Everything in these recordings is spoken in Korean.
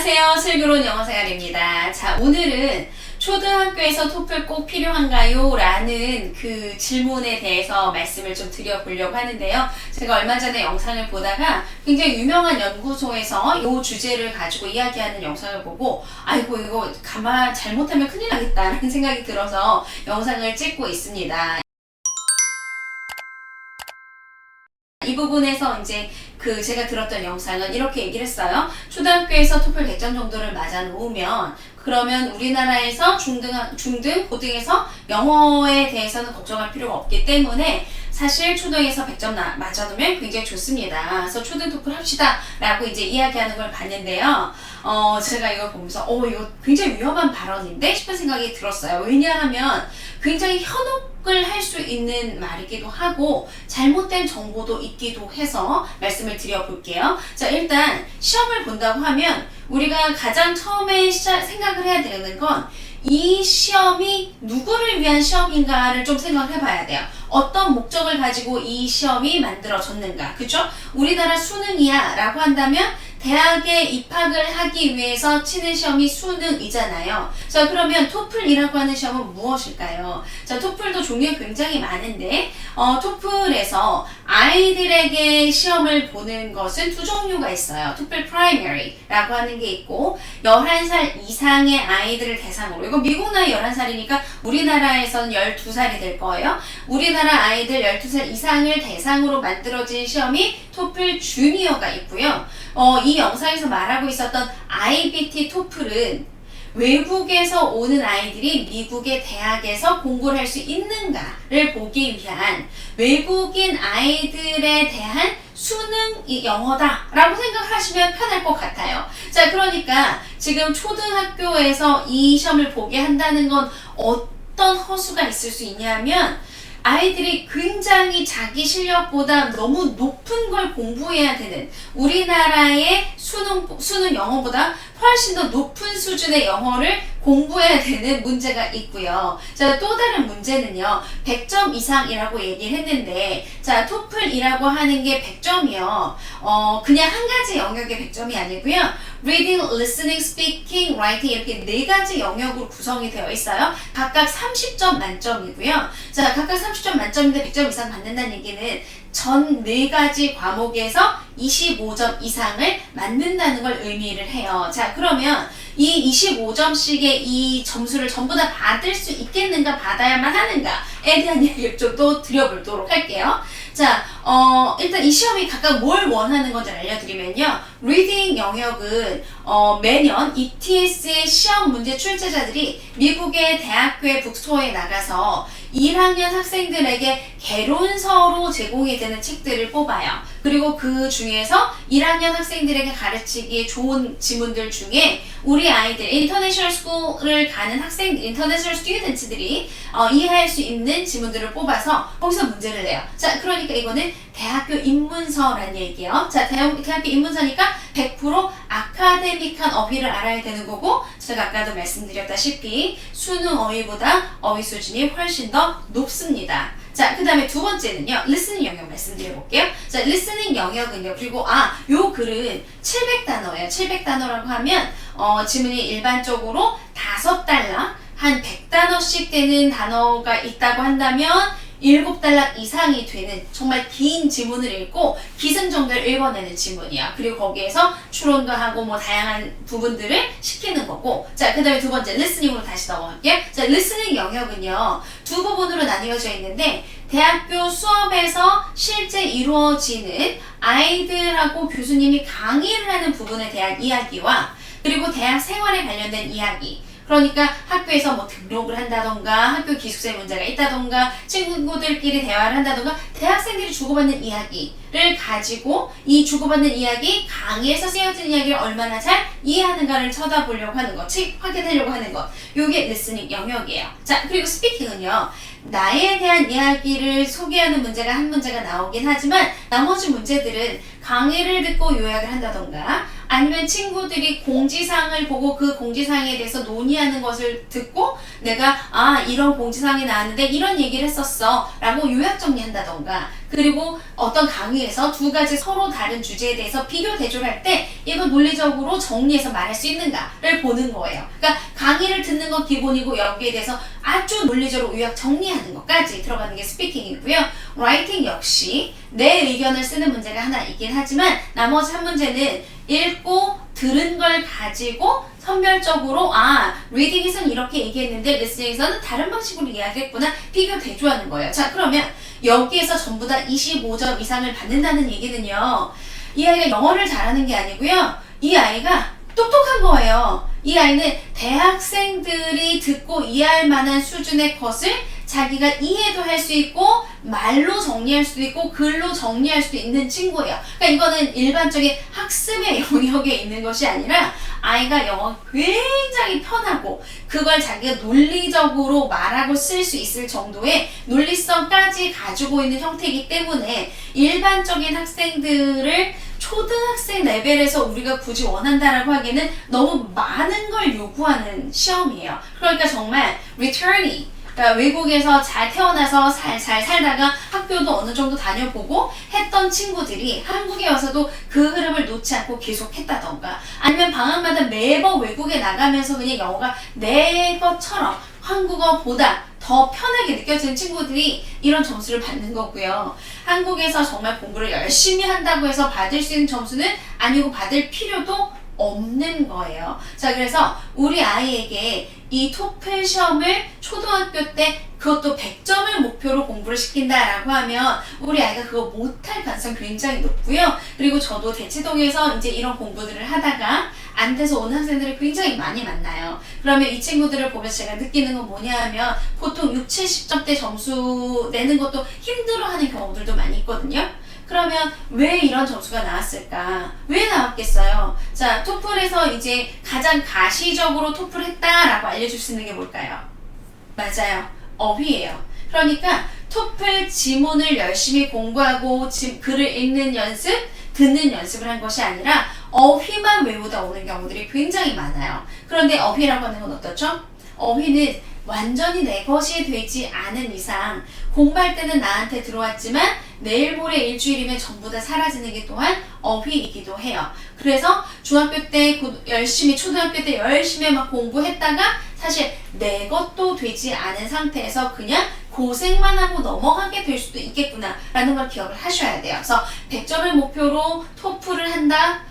안녕하세요. 슬기로운 영어생활입니다. 자, 오늘은 초등학교에서 토플 꼭 필요한가요? 라는 그 질문에 대해서 말씀을 좀 드려보려고 하는데요. 제가 얼마 전에 영상을 보다가 굉장히 유명한 연구소에서 이 주제를 가지고 이야기하는 영상을 보고 아이고 이거 가만 잘못하면 큰일 나겠다라는 생각이 들어서 영상을 찍고 있습니다. 이 부분에서 이제 제가 들었던 영상은 이렇게 얘기를 했어요. 초등학교에서 토플 100점 정도를 맞아 놓으면 그러면 우리나라에서 중등, 고등에서 영어에 대해서는 걱정할 필요가 없기 때문에 사실 초등에서 100점 맞아 놓으면 굉장히 좋습니다. 그래서 초등 토플 합시다 라고 이제 이야기하는 걸 봤는데요. 제가 이걸 보면서 이거 굉장히 위험한 발언인데 싶은 생각이 들었어요. 왜냐하면 굉장히 현혹을 할 수 있는 말이기도 하고 잘못된 정보도 있기도 해서 말씀을 드려볼게요. 자, 일단 시험을 본다고 하면 우리가 가장 처음에 생각을 해야 되는 건 이 시험이 누구를 위한 시험인가를 좀 생각을 해봐야 돼요. 어떤 목적을 가지고 이 시험이 만들어졌는가, 그죠? 우리나라 수능이야 라고 한다면 대학에 입학을 하기 위해서 치는 시험이 수능이잖아요. 자, 그러면 토플이라고 하는 시험은 무엇일까요? 자, 토플도 종류가 굉장히 많은데 토플에서 아이들에게 시험을 보는 것은 두 종류가 있어요. 토플 프라이머리라고 하는 게 있고 11살 이상의 아이들을 대상으로, 이거 미국 나이 11살이니까 우리나라에서는 12살이 될 거예요. 우리나라 아이들 12살 이상을 대상으로 만들어진 시험이 토플 주니어가 있고요. 이 영상에서 말하고 있었던 IBT 토플은 외국에서 오는 아이들이 미국의 대학에서 공부를 할 수 있는가를 보기 위한 외국인 아이들에 대한 수능 영어다 라고 생각하시면 편할 것 같아요. 자, 그러니까 지금 초등학교에서 이 시험을 보게 한다는 건 어떤 허수가 있을 수 있냐면 아이들이 굉장히 자기 실력보다 너무 높은 걸 공부해야 되는, 우리나라의 수능 영어보다 훨씬 더 높은 수준의 영어를 공부해야 되는 문제가 있고요. 자, 또 다른 문제는요. 100점 이상이라고 얘기를 했는데, 자, 토플이라고 하는 게 100점이요. 그냥 한 가지 영역의 100점이 아니고요. Reading, Listening, Speaking, Writing 이렇게 네 가지 영역으로 구성이 되어 있어요. 각각 30점 만점이고요. 자, 각각 30점 만점인데 100점 이상 받는다는 얘기는 전 네 가지 과목에서 25점 이상을 맞는다는 걸 의미를 해요. 자, 그러면 이 25점씩의 이 점수를 전부 다 받을 수 있겠는가, 받아야만 하는가에 대한 얘기를 좀 또 드려보도록 할게요. 자, 일단 이 시험이 각각 뭘 원하는 건지 알려드리면요. 리딩 영역은 매년 ETS의 시험 문제 출제자들이 미국의 대학교의 북스토어에 나가서 1학년 학생들에게 개론서로 제공이 되는 책들을 뽑아요. 그리고 그 중에서 1학년 학생들에게 가르치기에 좋은 지문들 중에 우리 아이들, 인터내셔널 스쿨을 가는 인터내셔널 스튜던트들이 이해할 수 있는 지문들을 뽑아서 거기서 문제를 내요. 자, 그러니까 이거는 대학교 입문서라는 얘기예요. 자, 대학교 입문서니까 100% 아카데믹한 어휘를 알아야 되는 거고, 제가 아까도 말씀드렸다시피 수능 어휘보다 어휘 수준이 훨씬 더 높습니다. 자, 그 다음에 두 번째는요, 리스닝 영역 말씀드려볼게요. 자, 리스닝 영역은요, 그리고 요 글은 700단어예요. 700단어라고 하면, 지문이 일반적으로 5달러, 한 100단어씩 되는 단어가 있다고 한다면, 7달러 이상이 되는 정말 긴 지문을 읽고 기승전결 읽어내는 지문이야. 그리고 거기에서 추론도 하고 뭐 다양한 부분들을 시키는 거고. 자, 그 다음에 두 번째 리스닝으로 다시 넘어갈게요. 자, 리스닝 영역은요 두 부분으로 나뉘어져 있는데, 대학교 수업에서 실제 이루어지는 아이들하고 교수님이 강의를 하는 부분에 대한 이야기와, 그리고 대학 생활에 관련된 이야기, 그러니까 학교에서 뭐 등록을 한다던가 학교 기숙사에 문제가 있다던가 친구들끼리 대화를 한다던가 대학생들이 주고받는 이야기를 가지고 이 주고받는 이야기, 강의에서 쓰여진 이야기를 얼마나 잘 이해하는가를 쳐다보려고 하는 것, 즉 확인하려고 하는 것, 요게 리스닝 영역이에요. 자, 그리고 스피킹은요, 나에 대한 이야기를 소개하는 문제가 한 문제가 나오긴 하지만 나머지 문제들은 강의를 듣고 요약을 한다던가 아니면 친구들이 공지사항을 보고 그 공지사항에 대해서 논의하는 것을 듣고 내가 이런 공지사항이 나왔는데 이런 얘기를 했었어 라고 요약 정리한다던가, 그리고 어떤 강의에서 두 가지 서로 다른 주제에 대해서 비교 대조를 할 때 이거 논리적으로 정리해서 말할 수 있는가를 보는 거예요. 그러니까 강의를 듣는 건 기본이고 여기에 대해서 아주 논리적으로 요약 정리하는 것까지 들어가는 게 스피킹이고요. 라이팅 역시 내 의견을 쓰는 문제가 하나 있긴 하지만 나머지 한 문제는 읽고 들은 걸 가지고 선별적으로 리딩에서는 이렇게 얘기했는데 리스닝에서는 다른 방식으로 이야기했구나 비교 대조하는 거예요. 자, 그러면 여기에서 전부 다 25점 이상을 받는다는 얘기는요. 이 아이가 영어를 잘하는 게 아니고요. 이 아이가 똑똑한 거예요. 이 아이는 대학생들이 듣고 이해할 만한 수준의 것을 자기가 이해도 할 수 있고 말로 정리할 수도 있고 글로 정리할 수도 있는 친구예요. 그러니까 이거는 일반적인 학습의 영역에 있는 것이 아니라 아이가 영어 굉장히 편하고 그걸 자기가 논리적으로 말하고 쓸 수 있을 정도의 논리성까지 가지고 있는 형태이기 때문에 일반적인 학생들을 초등학생 레벨에서 우리가 굳이 원한다라고 하기에는 너무 많은 걸 요구하는 시험이에요. 그러니까 정말 returnee, 그러니까 외국에서 잘 태어나서 잘 살다가 학교도 어느 정도 다녀보고 했던 친구들이 한국에 와서도 그 흐름을 놓지 않고 계속 했다던가 아니면 방학마다 매번 외국에 나가면서 그냥 영어가 내 것처럼 한국어보다 더 편하게 느껴지는 친구들이 이런 점수를 받는 거고요. 한국에서 정말 공부를 열심히 한다고 해서 받을 수 있는 점수는 아니고 받을 필요도 없는 거예요. 자, 그래서 우리 아이에게 이 토플 시험을 초등학교 때 그것도 100점을 목표로 공부를 시킨다라고 하면 우리 아이가 그거 못할 가능성이 굉장히 높고요. 그리고 저도 대치동에서 이제 이런 공부들을 하다가 안 돼서 온 학생들을 굉장히 많이 만나요. 그러면 이 친구들을 보면서 제가 느끼는 건 뭐냐 하면 보통 6, 70점대 점수 내는 것도 힘들어하는 경우들도 많이 있거든요. 그러면 왜 이런 점수가 나왔을까? 왜 나왔겠어요? 자, 토플에서 이제 가장 가시적으로 토플 했다라고 알려줄 수 있는 게 뭘까요? 맞아요. 어휘예요. 그러니까 토플 지문을 열심히 공부하고 글을 읽는 연습, 듣는 연습을 한 것이 아니라 어휘만 외우다 오는 경우들이 굉장히 많아요. 그런데 어휘라고 하는 건 어떻죠? 어휘는 완전히 내 것이 되지 않은 이상 공부할 때는 나한테 들어왔지만 내일 모레 일주일이면 전부 다 사라지는 게 또한 어휘이기도 해요. 그래서 중학교 때 열심히 초등학교 때 열심히 막 공부했다가 사실 내 것도 되지 않은 상태에서 그냥 고생만 하고 넘어가게 될 수도 있겠구나 라는 걸 기억을 하셔야 돼요. 그래서 100점을 목표로 토플을 한다?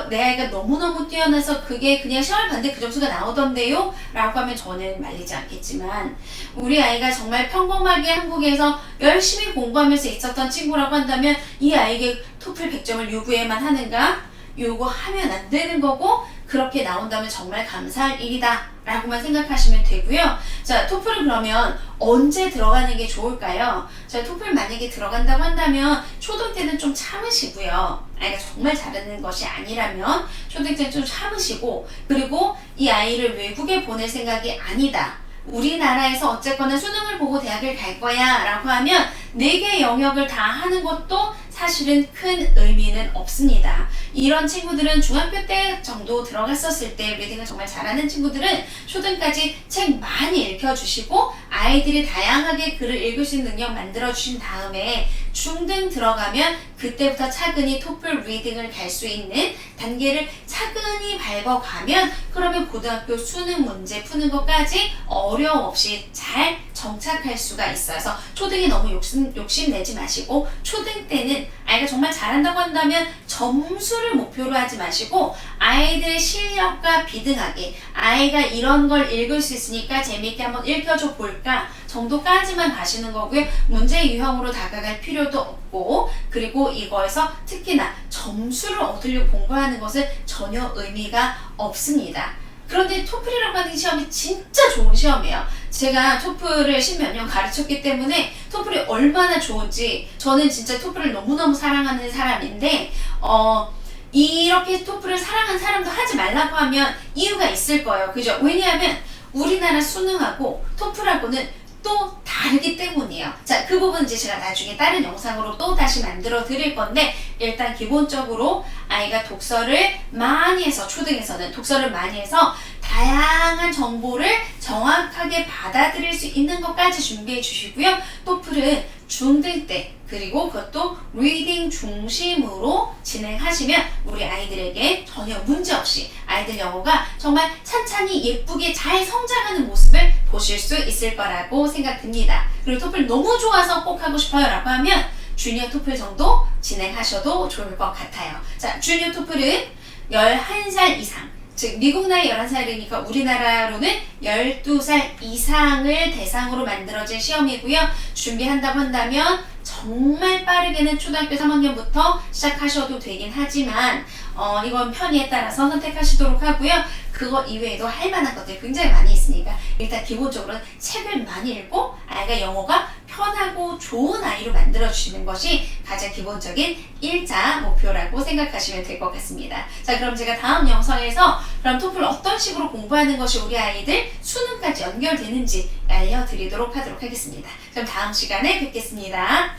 내 아이가 너무너무 뛰어나서 그게 그냥 시험을 봤는데 그 점수가 나오던데요? 라고 하면 저는 말리지 않겠지만 우리 아이가 정말 평범하게 한국에서 열심히 공부하면서 있었던 친구라고 한다면 이 아이에게 토플 100점을 요구해만 하는가? 요구하면 안 되는 거고 그렇게 나온다면 정말 감사할 일이다 라고만 생각하시면 되고요. 자, 토플은 그러면 언제 들어가는 게 좋을까요? 자, 토플 만약에 들어간다고 한다면 초등 때는 좀 참으시고요. 아이가 정말 잘하는 것이 아니라면 초등 때는 좀 참으시고 그리고 이 아이를 외국에 보낼 생각이 아니다. 우리나라에서 어쨌거나 수능을 보고 대학을 갈 거야 라고 하면 4개의 영역을 다 하는 것도 사실은 큰 의미는 없습니다. 이런 친구들은 중학교 때 정도 들어갔었을 때 리딩을 정말 잘하는 친구들은 초등까지 책 많이 읽혀주시고 아이들이 다양하게 글을 읽을 수 있는 능력 만들어주신 다음에 중등 들어가면 그때부터 차근히 토플 리딩을 갈 수 있는 단계를 차근히 밟아가면 그러면 고등학교 수능 문제 푸는 것까지 어려움 없이 잘 정착할 수가 있어요. 그래서 초등에 너무 욕심내지 마시고 초등 때는 아이가 정말 잘한다고 한다면 점수를 목표로 하지 마시고 아이들의 실력과 비등하게 아이가 이런 걸 읽을 수 있으니까 재미있게 한번 읽혀줘 볼까 정도까지만 가시는 거고요. 문제 유형으로 다가갈 필요도 없고 그리고 이거에서 특히나 점수를 얻으려고 공부하는 것은 전혀 의미가 없습니다. 그런데 토플이라고 하는 시험이 진짜 좋은 시험이에요. 제가 토플을 10몇 년 가르쳤기 때문에 토플이 얼마나 좋은지 저는 진짜 토플을 너무너무 사랑하는 사람인데 이렇게 토플을 사랑하는 사람도 하지 말라고 하면 이유가 있을 거예요. 그죠? 왜냐하면 우리나라 수능하고 토플하고는 또 다르기 때문이에요. 자, 그 부분 이제 제가 나중에 다른 영상으로 또 다시 만들어 드릴 건데 일단 기본적으로 아이가 독서를 많이 해서 초등에서는 독서를 많이 해서 다양한 정보를 정확하게 받아들일 수 있는 것까지 준비해 주시고요. 토플은 중등 때 그리고 그것도 리딩 중심으로 진행하시면 우리 아이들에게 전혀 문제없이 아이들 영어가 정말 찬찬히 예쁘게 잘 성장하는 모습을 보실 수 있을 거라고 생각됩니다. 그리고 토플 너무 좋아서 꼭 하고 싶어요 라고 하면 주니어 토플 정도 진행하셔도 좋을 것 같아요. 자, 주니어 토플은 11살 이상, 즉 미국 나이 11살이니까 우리나라로는 12살 이상을 대상으로 만들어진 시험이고요. 준비한다고 한다면 정말 빠르게는 초등학교 3학년부터 시작하셔도 되긴 하지만 이건 편의에 따라서 선택하시도록 하고요. 그거 이외에도 할 만한 것들이 굉장히 많이 있으니까 일단 기본적으로 책을 많이 읽고 아이가 영어가 편하고 좋은 아이로 만들어주시는 것이 가장 기본적인 1차 목표라고 생각하시면 될 것 같습니다. 자, 그럼 제가 다음 영상에서 그럼 토플 어떤 식으로 공부하는 것이 우리 아이들 수능까지 연결되는지 알려드리도록 하겠습니다. 그럼 다음 시간에 뵙겠습니다.